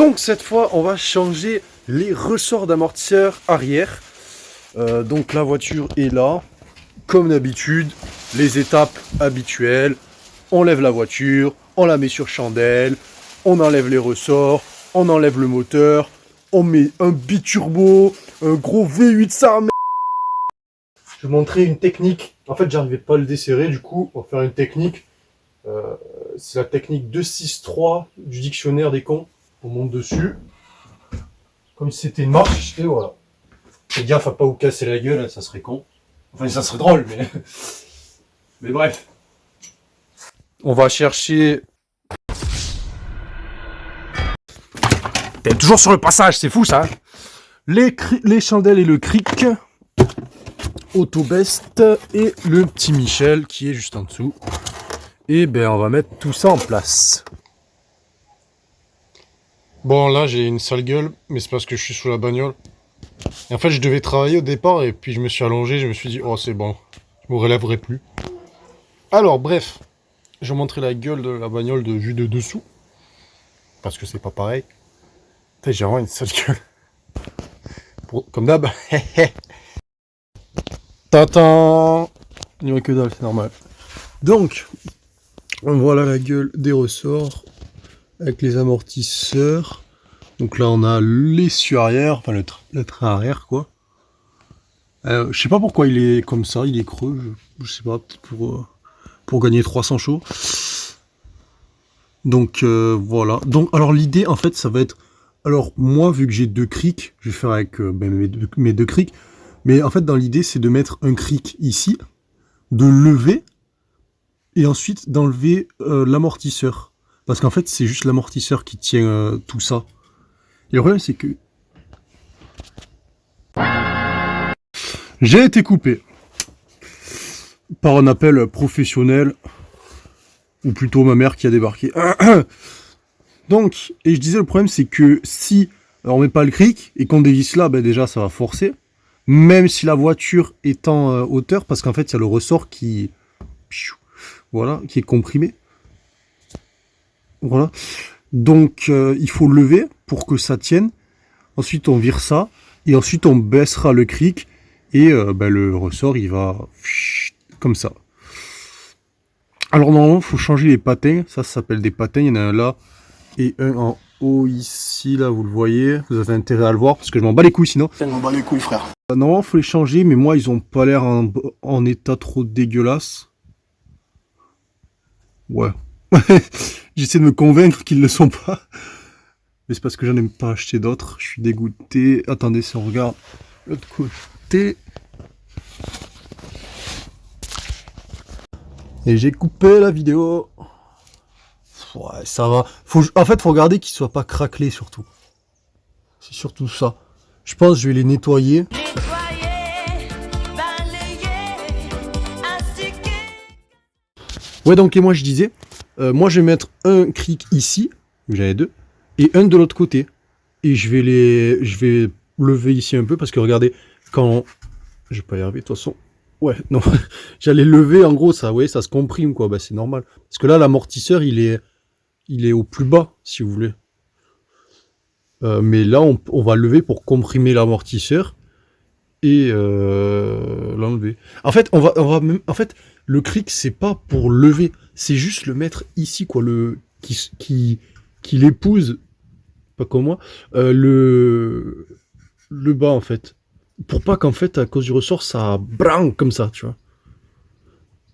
Donc cette fois, on va changer les ressorts d'amortisseur arrière. Donc la voiture est là. Comme d'habitude, les étapes habituelles. On lève la voiture, on la met sur chandelle, on enlève les ressorts, on enlève le moteur, on met un biturbo, un gros V8 ça. Je vais montrer une technique. En fait, j'arrivais pas à le desserrer, du coup, on va faire une technique. C'est la technique 263 du dictionnaire des cons. On monte dessus, comme si c'était une marche, et voilà. Fais gaffe à pas vous casser la gueule, ça serait con. Enfin, ça serait drôle, mais... mais bref. On va chercher... T'es toujours sur le passage, c'est fou ça. Les chandelles et le cric. Autobest et le petit Michel qui est juste en dessous. Et ben on va mettre tout ça en place. Bon là j'ai une sale gueule, mais c'est parce que je suis sous la bagnole. Et en fait je devais travailler au départ et puis je me suis allongé, je me suis dit oh c'est bon, je me relèverai plus. Alors bref, je vais montrer la gueule de la bagnole de vue de dessous. Parce que c'est pas pareil. Putain, j'ai vraiment une sale gueule. Comme d'hab. Tatan. Il n'y aurait que dalle, c'est normal. Donc, voilà la gueule des ressorts avec les amortisseurs. Donc là, on a l'essieu arrière, enfin le train arrière, quoi. Je sais pas pourquoi il est comme ça, il est creux. Je sais pas, peut-être pour gagner 300 chevaux. Donc voilà. Donc, alors l'idée, en fait, ça va être... Alors moi, vu que j'ai deux crics, je vais faire avec mes deux crics. Mais en fait, dans l'idée, c'est de mettre un cric ici, de lever, et ensuite d'enlever l'amortisseur. Parce qu'en fait, c'est juste l'amortisseur qui tient tout ça. Et le problème, c'est que... j'ai été coupé par un appel professionnel, ou plutôt ma mère qui a débarqué. Donc, et je disais, le problème, c'est que si on met pas le cric, et qu'on dévisse là, ben déjà, ça va forcer. Même si la voiture est en hauteur, parce qu'en fait, il y a le ressort qui... voilà, qui est comprimé. Voilà. Donc, il faut lever pour que ça tienne. Ensuite, on vire ça. Et ensuite, on baissera le cric. Et le ressort, il va... comme ça. Alors, normalement, il faut changer les patins. Ça s'appelle des patins. Il y en a un là et un en haut ici. Là, vous le voyez. Vous avez intérêt à le voir, parce que je m'en bats les couilles sinon. Je m'en bats les couilles, frère. Normalement, il faut les changer, mais moi, ils ont pas l'air en état trop dégueulasse. Ouais. J'essaie de me convaincre qu'ils le sont pas. Mais c'est parce que j'en ai pas acheté d'autres. Je suis dégoûté. Attendez, si on regarde l'autre côté. Et j'ai coupé la vidéo. Ouais, ça va. En fait, faut regarder qu'ils soient pas craquelés, surtout. C'est surtout ça. Je pense que je vais les nettoyer. Ouais, donc, et moi je disais, moi je vais mettre un cric ici, j'en ai deux, et un de l'autre côté. Et je vais lever ici un peu, parce que regardez, quand... je vais pas y arriver, de toute façon. Ouais, non, j'allais lever, en gros, ça, ouais, ça se comprime, quoi, bah c'est normal. Parce que là, l'amortisseur, il est au plus bas, si vous voulez. Mais là, on va lever pour comprimer l'amortisseur, et l'enlever. En fait, en fait, le cric, c'est pas pour lever, c'est juste le mettre ici, quoi, qui l'épouse, pas comme moi, le bas, en fait. Pour pas qu'en fait, à cause du ressort, ça branle comme ça, tu vois.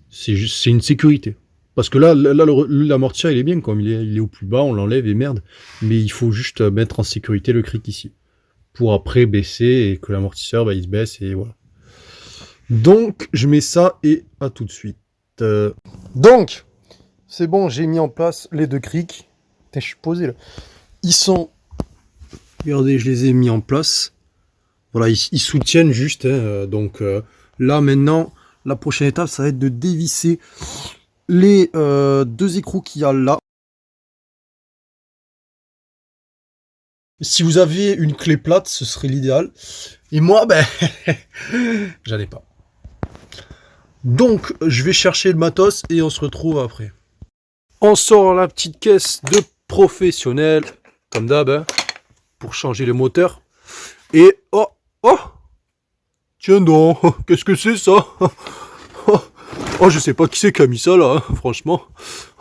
C'est une sécurité. Parce que là l'amortisseur, il est bien, comme il est au plus bas, on l'enlève et merde. Mais il faut juste mettre en sécurité le cric ici. Pour après baisser et que l'amortisseur, bah, il se baisse et voilà. Donc, je mets ça et à tout de suite. Donc, c'est bon, j'ai mis en place les deux crics. Putain, je suis posé là. Ils sont... regardez, je les ai mis en place. Voilà, ils soutiennent juste. Hein, donc là, maintenant, la prochaine étape, ça va être de dévisser les deux écrous qu'il y a là. Si vous aviez une clé plate, ce serait l'idéal. Et moi, ben, j'en ai pas. Donc, je vais chercher le matos et on se retrouve après. On sort la petite caisse de professionnel, comme d'hab. Hein. pour changer le moteur. Et oh, oh, tiens donc, qu'est-ce que c'est ça? Oh, je sais pas qui c'est qui a mis ça là, hein, franchement.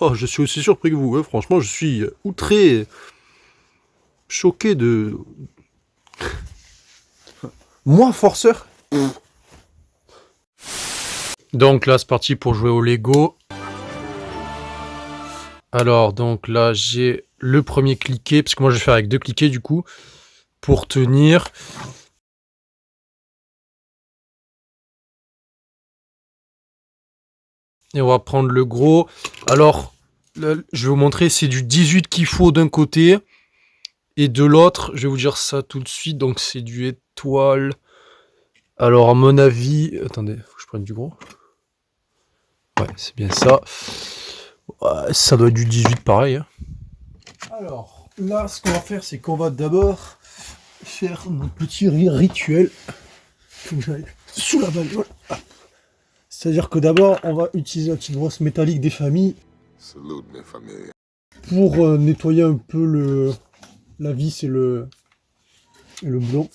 Oh, je suis aussi surpris que vous, hein, franchement, je suis outré, choqué de... Moi, forceur. Donc là, c'est parti pour jouer au Lego. Alors, donc là, j'ai le premier cliquet, parce que moi, je vais faire avec 2 cliquets du coup, pour tenir. Et on va prendre le gros. Alors, là, je vais vous montrer, c'est du 18 qu'il faut d'un côté. Et de l'autre, je vais vous dire ça tout de suite. Donc, c'est du étoile. Alors, à mon avis... Attendez, faut que je prenne du gros. Ouais, c'est bien ça. Ouais, ça doit être du 18 pareil. Hein. Alors, là, ce qu'on va faire, c'est qu'on va d'abord faire notre petit rituel. Faut que j'aille sous la bagnole. C'est-à-dire que d'abord, on va utiliser la petite brosse métallique des familles pour nettoyer un peu la vis et le boulon.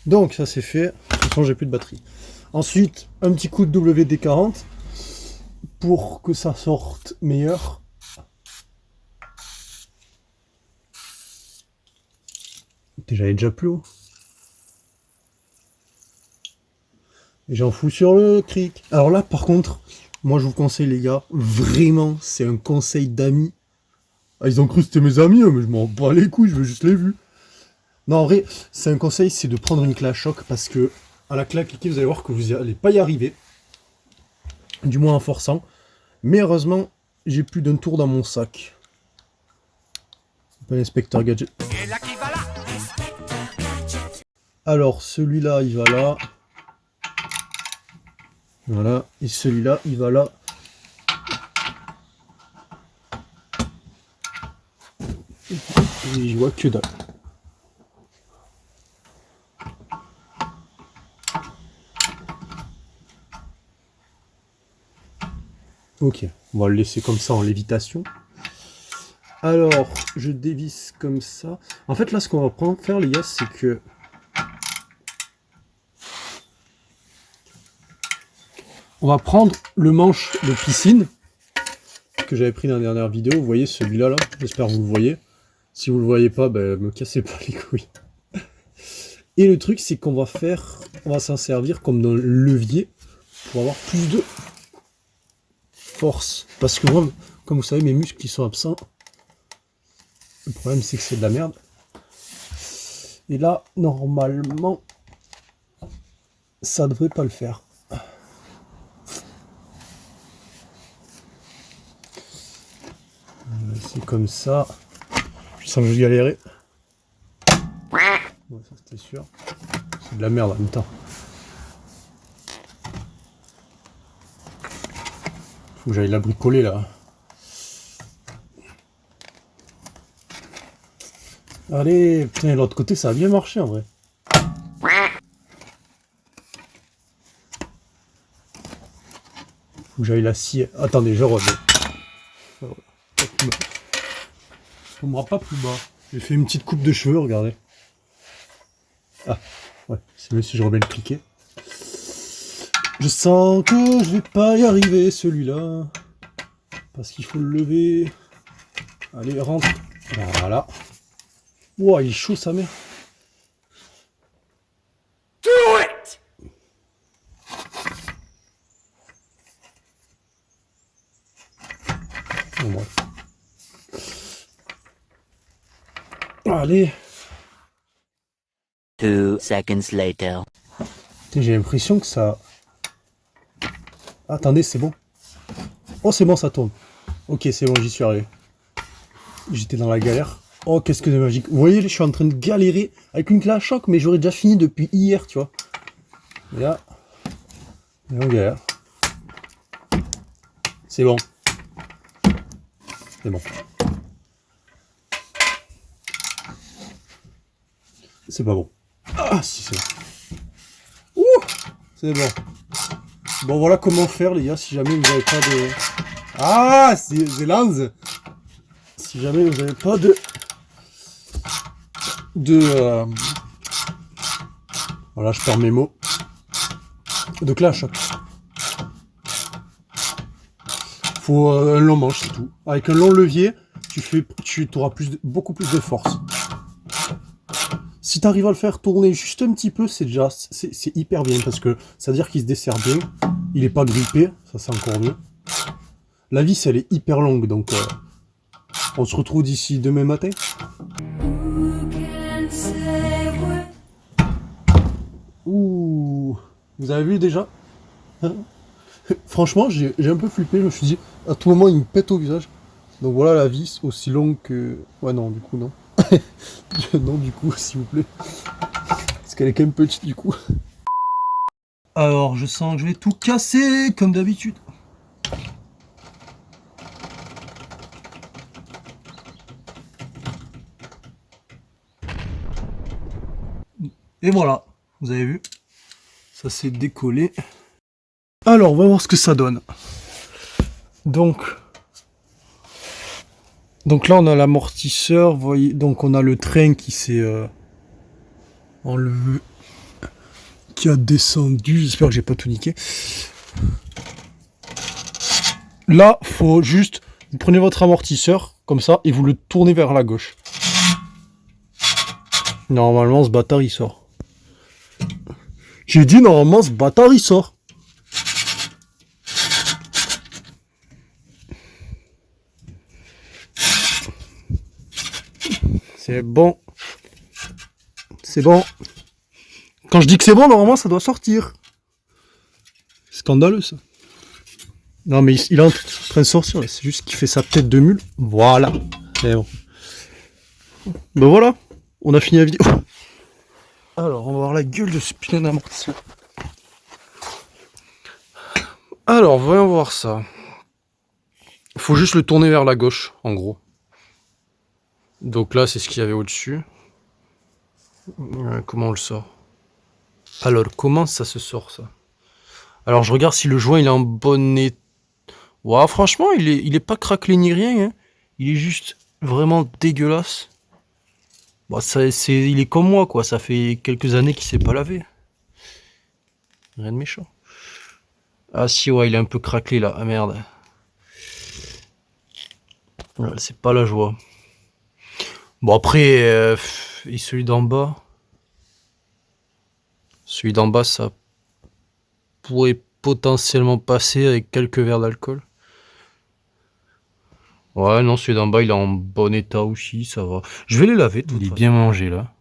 Donc ça c'est fait, de toute façon j'ai plus de batterie. Ensuite, un petit coup de WD-40 pour que ça sorte meilleur. J'allais déjà plus haut. Et j'en fous sur le cric. Alors là par contre, moi je vous conseille les gars, vraiment c'est un conseil d'amis. Ah, ils ont cru que c'était mes amis, hein, mais je m'en bats les couilles, je veux juste les vues. Non, en vrai, c'est un conseil, c'est de prendre une clé à choc parce que à la clé à cliquer, vous allez voir que vous n'allez pas y arriver. Du moins en forçant. Mais heureusement, j'ai plus d'un tour dans mon sac. Pas l'inspecteur gadget. Alors, celui-là, il va là. Voilà. Et celui-là, il va là. Et je vois que dalle. Ok, on va le laisser comme ça en lévitation. Alors, je dévisse comme ça. En fait, là, ce qu'on va faire, les gars, c'est que... On va prendre le manche de piscine que j'avais pris dans la dernière vidéo. Vous voyez celui-là, là. J'espère que vous le voyez. Si vous le voyez pas, ben, me cassez pas les couilles. Et le truc, c'est qu'on va faire... On va s'en servir comme dans le levier pour avoir plus de force. Parce que moi, comme vous savez, mes muscles, ils sont absents. Le problème, c'est que c'est de la merde. Et là, normalement, ça devrait pas le faire. C'est comme ça. Je sens que je galérais. Ouais, ça c'était sûr. C'est de la merde en même temps. Faut que j'aille la bricoler là. Allez, putain, l'autre côté ça a bien marché en vrai. Faut que j'aille la scie. Attendez, je reviens. On me pas plus bas. J'ai fait une petite coupe de cheveux, regardez. Ah, ouais, c'est mieux si je remets le cliquet. Je sens que je vais pas y arriver celui-là. Parce qu'il faut le lever. Allez, rentre. Voilà. Ouah, il est chaud sa mère. Do it! Bon, bref. Allez. 2 seconds later. J'ai l'impression que ça... Attendez, c'est bon. Oh, c'est bon, ça tourne. Ok, c'est bon, j'y suis arrivé. J'étais dans la galère. Oh, qu'est-ce que c'est magique. Vous voyez, je suis en train de galérer avec une clé à choc, mais j'aurais déjà fini depuis hier, tu vois. Et là, on galère. C'est bon. C'est bon. C'est pas bon. Ah, si, c'est bon. Ouh, c'est bon. Bon, voilà comment faire, les gars, si jamais vous n'avez pas de... Ah, c'est Lance. Si jamais vous n'avez pas voilà, je perds mes mots. De clash. Faut un long manche, c'est tout. Avec un long levier, tu auras beaucoup plus de force. Si tu arrives à le faire tourner juste un petit peu, c'est hyper bien parce que ça veut dire qu'il se dessert bien. Il est pas grippé, ça c'est encore mieux. La vis elle est hyper longue, donc on se retrouve d'ici demain matin. Ouh, vous avez vu déjà? Franchement, j'ai un peu flippé, je me suis dit, à tout moment il me pète au visage. Donc voilà la vis, aussi longue que... Ouais non, du coup non. Non du coup, s'il vous plaît. Parce qu'elle est quand même petite du coup. Alors, je sens que je vais tout casser, comme d'habitude. Et voilà, vous avez vu, ça s'est décollé. Alors, on va voir ce que ça donne. Donc là, on a l'amortisseur, vous voyez, donc on a le train qui s'est enlevé, qui a descendu, j'espère que j'ai pas tout niqué. Là, faut juste, vous prenez votre amortisseur, comme ça, et vous le tournez vers la gauche. Normalement, ce bâtard, il sort. J'ai dit, normalement, ce bâtard, il sort. C'est bon. C'est bon. Quand je dis que c'est bon, normalement, ça doit sortir. Scandaleux, ça. Non, mais il est en train de sortir, c'est juste qu'il fait sa tête de mule. Voilà. C'est bon. Ben voilà, on a fini la vidéo. Alors, on va voir la gueule de ce putain d'amortisseur. Alors, voyons voir ça. Faut juste le tourner vers la gauche, en gros. Donc là, c'est ce qu'il y avait au-dessus. Comment on le sort? Alors, comment ça se sort, ça? Alors, je regarde si le joint, il est en bon état. Ouais, franchement, il est pas craquelé ni rien. Hein. Il est juste vraiment dégueulasse. Bon, il est comme moi, quoi. Ça fait quelques années qu'il s'est pas lavé. Rien de méchant. Ah si, ouais, il est un peu craquelé, là. Ah, merde. Ouais, c'est pas la joie. Bon, après, et celui d'en bas... Celui d'en bas, ça pourrait potentiellement passer avec quelques verres d'alcool. Ouais, non, celui d'en bas, il est en bon état aussi, ça va. Je vais les laver, tout. Il est bien mangé, là.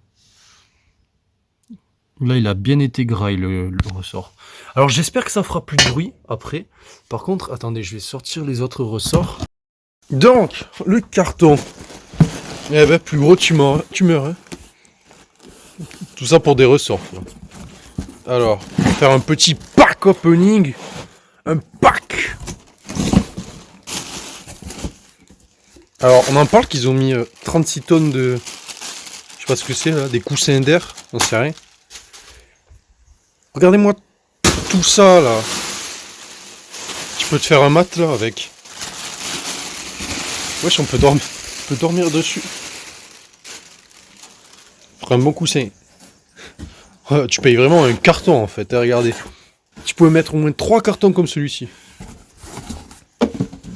Là, il a bien été graille, le ressort. Alors, j'espère que ça fera plus de bruit, après. Par contre, attendez, je vais sortir les autres ressorts. Donc, le carton. Eh ben, plus gros, tu meurs, hein. Tout ça pour des ressorts, quoi. Alors, on va faire un petit pack opening. Un pack. Alors, on en parle qu'ils ont mis 36 tonnes de... Je sais pas ce que c'est, là. Des coussins d'air. On sait rien. Regardez-moi tout ça, là. Tu peux te faire un matelas avec. Wesh, on peut dormir dessus. Faire un bon coussin. Tu payes vraiment un carton, en fait. Regardez. Tu peux mettre au moins 3 cartons comme celui-ci.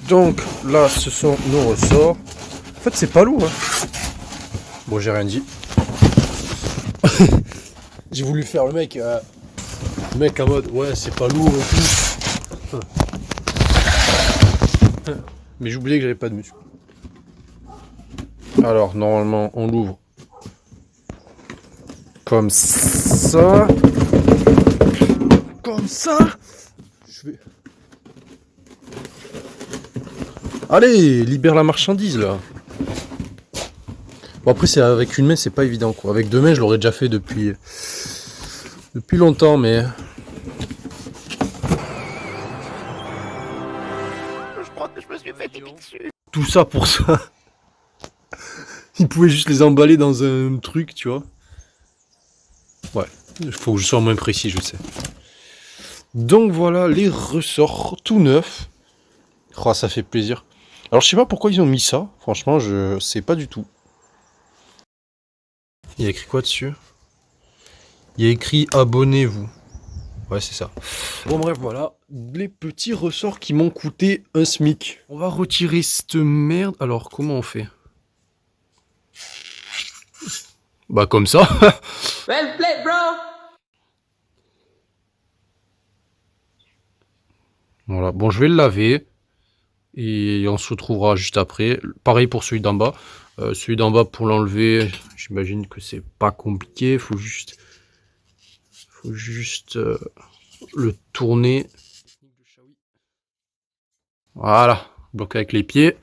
Donc, là, ce sont nos ressorts. En fait, c'est pas lourd. Hein. Bon, j'ai rien dit. J'ai voulu faire le mec en mode, ouais, c'est pas lourd et tout. Mais j'ai oublié que j'avais pas de muscle. Alors, normalement, on l'ouvre comme ça. Comme ça. Je vais... Allez, libère la marchandise, là. Bon, après, c'est avec une main, c'est pas évident, quoi. Avec 2 mains, je l'aurais déjà fait depuis longtemps, mais... Je crois que je me suis fait pipi dessus. Tout ça pour ça. Il pouvait juste les emballer dans un truc, tu vois. Ouais, il faut que je sois moins précis, je sais. Donc voilà les ressorts tout neufs. Oh, ça fait plaisir. Alors je sais pas pourquoi ils ont mis ça. Franchement, je sais pas du tout. Il y a écrit quoi dessus? Il y a écrit abonnez-vous. Ouais, c'est ça. Bon bref, voilà les petits ressorts qui m'ont coûté un SMIC. On va retirer cette merde. Alors comment on fait? Bah comme ça. Well played, bro. Voilà, bon je vais le laver. Et on se retrouvera juste après. Pareil pour celui d'en bas. Celui d'en bas pour l'enlever, j'imagine que c'est pas compliqué. Faut juste le tourner. Voilà, bloqué avec les pieds.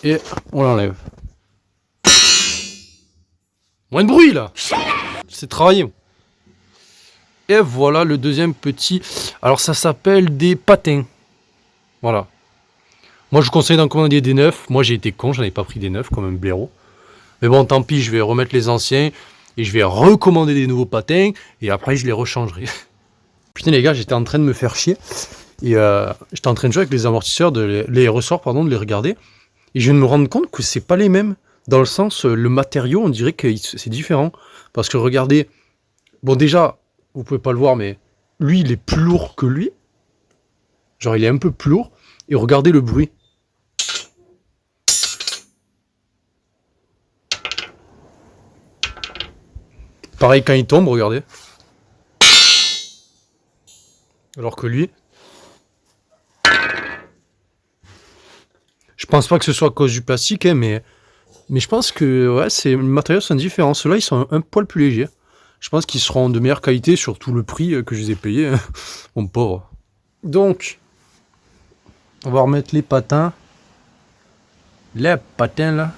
Et on l'enlève. Moins de bruit là. C'est travaillé. Et voilà le deuxième petit. Alors ça s'appelle des patins. Voilà. Moi je vous conseille d'en commander des neufs. Moi j'ai été con, j'en ai pas pris des neufs comme un blaireau. Mais bon, tant pis, je vais remettre les anciens et je vais recommander des nouveaux patins et après je les rechangerai. Putain les gars, j'étais en train de me faire chier et j'étais en train de jouer avec les amortisseurs, les ressorts, pardon, de les regarder et je viens de me rendre compte que c'est pas les mêmes. Dans le sens, le matériau, on dirait que c'est différent. Parce que regardez, bon déjà, vous pouvez pas le voir, mais lui, il est plus lourd que lui. Genre, il est un peu plus lourd. Et regardez le bruit. Pareil quand il tombe, regardez. Alors que lui... Je pense pas que ce soit à cause du plastique, hein, mais je pense que ouais, les matériaux sont différents. Ceux-là, ils sont un poil plus légers. Je pense qu'ils seront de meilleure qualité, surtout le prix que je les ai payés. Hein. Mon pauvre. Donc, on va remettre les patins. Les patins, là.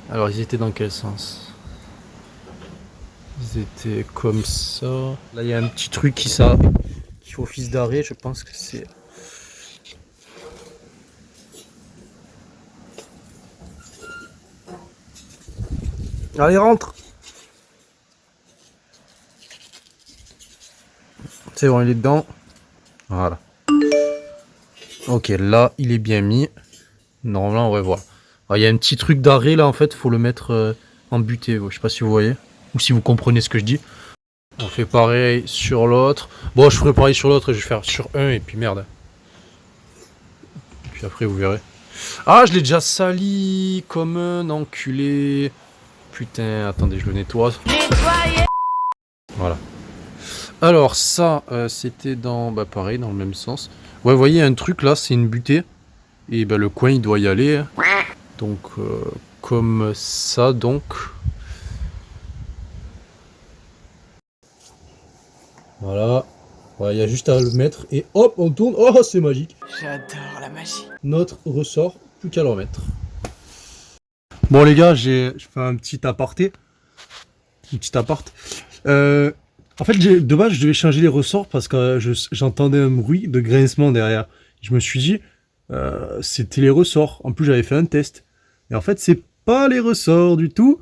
Alors, ils étaient dans quel sens? Ils étaient comme ça. Là, il y a un petit truc qui fait office d'arrêt. Je pense que c'est... Allez, rentre! C'est bon, il est dedans. Voilà. Ok, là, il est bien mis. Normalement, ouais, voilà. Alors, il y a un petit truc d'arrêt, là, en fait. Il faut le mettre en butée. Je sais pas si vous voyez. Ou si vous comprenez ce que je dis. On fait pareil sur l'autre. Bon, je ferai pareil sur l'autre et je vais faire sur un et puis merde. Et puis après, vous verrez. Ah, je l'ai déjà sali comme un enculé. Putain, attendez, je le nettoie. Voilà. Alors ça, c'était dans, bah pareil, dans le même sens. Ouais, vous voyez, un truc là, c'est une butée. Et bah le coin, il doit y aller. Hein. Donc, comme ça, donc. Voilà. Ouais, il y a juste à le mettre et hop, on tourne. Oh, c'est magique. J'adore la magie. Notre ressort, plus qu'à le remettre. Bon les gars, je fais un petit aparté. Un petit appart. En fait, de base, je devais changer les ressorts parce que j'entendais un bruit de grincement derrière. Je me suis dit, c'était les ressorts. En plus, j'avais fait un test. Et en fait, c'est pas les ressorts du tout.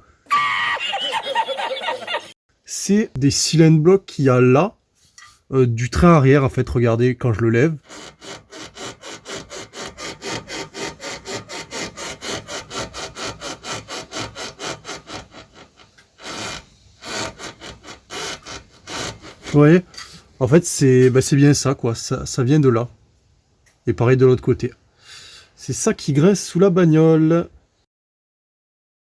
C'est des cylindres blocs qu'il y a là, du train arrière. En fait, regardez, quand je le lève. Vous voyez? En fait, c'est bien ça, quoi. Ça vient de là. Et pareil de l'autre côté. C'est ça qui grince sous la bagnole.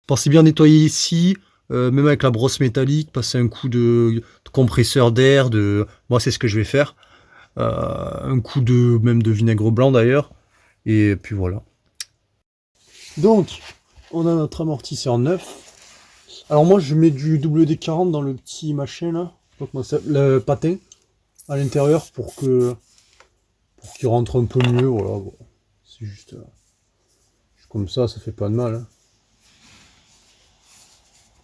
Pensez bien nettoyer ici, même avec la brosse métallique, passer un coup de compresseur d'air, moi c'est ce que je vais faire. Un coup même de vinaigre blanc d'ailleurs. Et puis voilà. Donc, on a notre amortisseur neuf. Alors moi je mets du WD-40 dans le petit machin là, je sais pas comment ça, le patin à l'intérieur pour qu'il rentre un peu mieux, voilà. Bon. C'est juste comme ça fait pas de mal. Hein.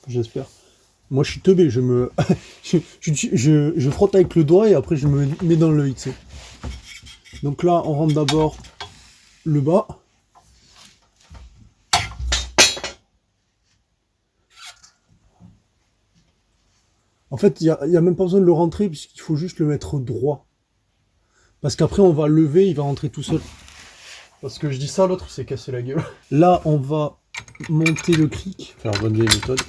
J'espère. Moi je suis teubé, je frotte avec le doigt et après je me mets dans l'œil, tu sais. Donc là on rentre d'abord le bas. En fait, il y a même pas besoin de le rentrer puisqu'il faut juste le mettre droit. Parce qu'après on va lever, il va rentrer tout seul. Parce que je dis ça, l'autre il s'est cassé la gueule. Là on va monter le cric, faire bonne vieille méthode.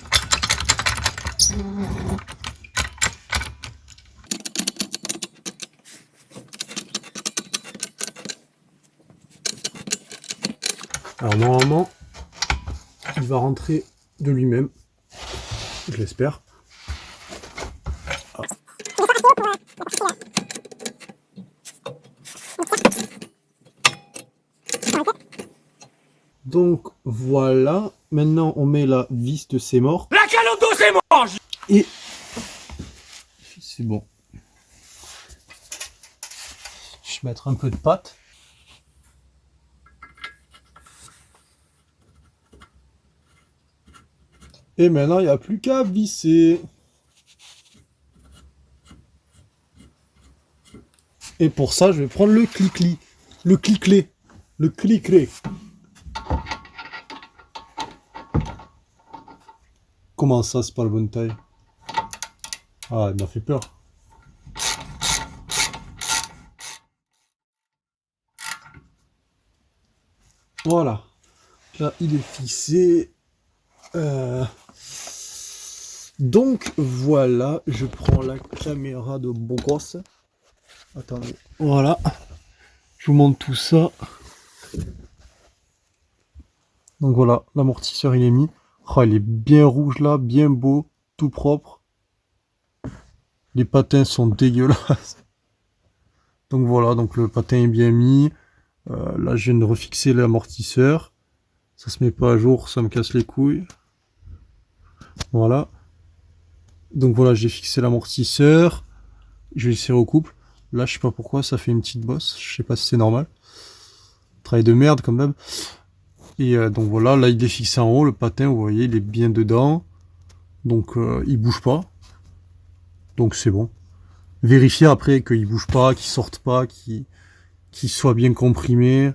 Alors normalement, il va rentrer de lui-même, je l'espère. Donc voilà, maintenant on met la vis de ses morts. La calotte c'est mort. Et c'est bon. Je vais mettre un peu de pâte. Et maintenant, il n'y a plus qu'à visser. Et pour ça, je vais prendre le clic-li. Le clic-lé. Le clic-lé. Comment ça, c'est pas la bonne taille? Ah, il m'a fait peur. Voilà. Là, il est fixé. Donc, voilà. Je prends la caméra de beau gosse. Attendez. Voilà. Je vous montre tout ça. Donc voilà, l'amortisseur il est mis. Oh, il est bien rouge là, bien beau, tout propre. Les patins sont dégueulasses. Donc voilà, donc le patin est bien mis. Là je viens de refixer l'amortisseur. Ça se met pas à jour, ça me casse les couilles. Voilà. Donc voilà, j'ai fixé l'amortisseur. Je vais le serrer au couple. Là je sais pas pourquoi, ça fait une petite bosse. Je sais pas si c'est normal. Travail de merde quand même. Et donc voilà, là il est fixé en haut, le patin, vous voyez, il est bien dedans. Donc il bouge pas. Donc c'est bon. Vérifier après qu'il bouge pas, qu'il sorte pas, qu'il soit bien comprimé.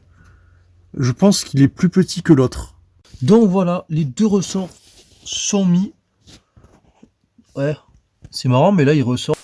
Je pense qu'il est plus petit que l'autre. Donc voilà, les deux ressorts sont mis. Ouais, c'est marrant, mais là il ressort.